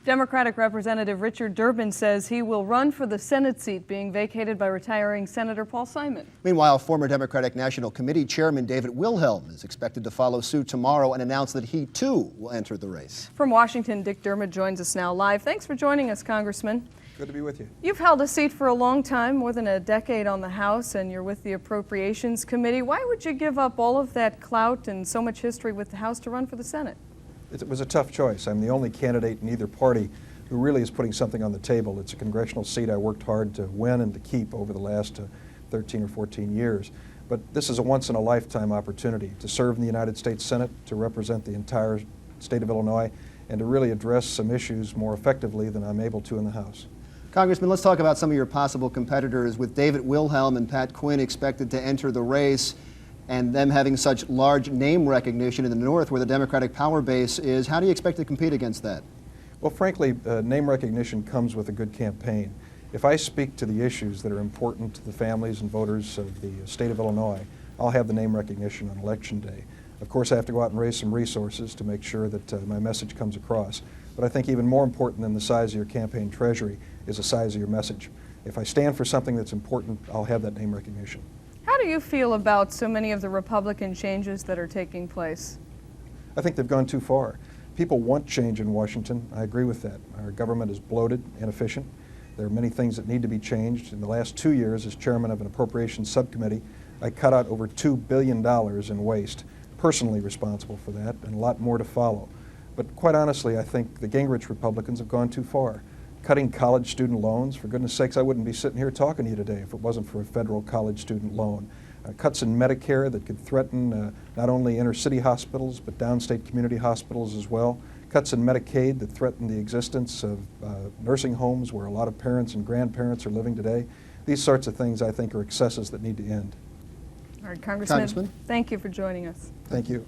Democratic Representative Richard Durbin says he will run for the Senate seat being vacated by retiring Senator Paul Simon. Meanwhile, former Democratic National Committee Chairman David Wilhelm is expected to follow suit tomorrow and announce that he, too, will enter the race. From Washington, Dick Dermott joins us now live. Thanks for joining us, Congressman. Good to be with you. You've held a seat for a long time, more than a decade on the House, and you're with the Appropriations Committee. Why would you give up all of that clout and so much history with the House to run for the Senate? It was a tough choice. I'm the only candidate in either party who really is putting something on the table. It's a congressional seat I worked hard to win and to keep over the last 13 or 14 years. But this is a once-in-a-lifetime opportunity to serve in the United States Senate, to represent the entire state of Illinois, and to really address some issues more effectively than I'm able to in the House. Congressman, let's talk about some of your possible competitors. With David Wilhelm and Pat Quinn expected to enter the race, and them having such large name recognition in the North where the Democratic power base is, how do you expect to compete against that? Well, frankly, name recognition comes with a good campaign. If I speak to the issues that are important to the families and voters of the state of Illinois, I'll have the name recognition on Election Day. Of course, I have to go out and raise some resources to make sure that my message comes across. But I think even more important than the size of your campaign treasury is the size of your message. If I stand for something that's important, I'll have that name recognition. How do you feel about so many of the Republican changes that are taking place? I think they've gone too far. People want change in Washington. I agree with that. Our government is bloated, inefficient. There are many things that need to be changed. In the last 2 years, as chairman of an appropriations subcommittee, I cut out over $2 billion in waste, personally responsible for that, and a lot more to follow. But quite honestly, I think the Gingrich Republicans have gone too far. Cutting college student loans, for goodness sakes, I wouldn't be sitting here talking to you today if it wasn't for a federal college student loan. Cuts in Medicare that could threaten not only inner city hospitals but downstate community hospitals as well. Cuts in Medicaid that threaten the existence of nursing homes where a lot of parents and grandparents are living today. These sorts of things I think are excesses that need to end. All right, Congressman, thank you for joining us. Thank you.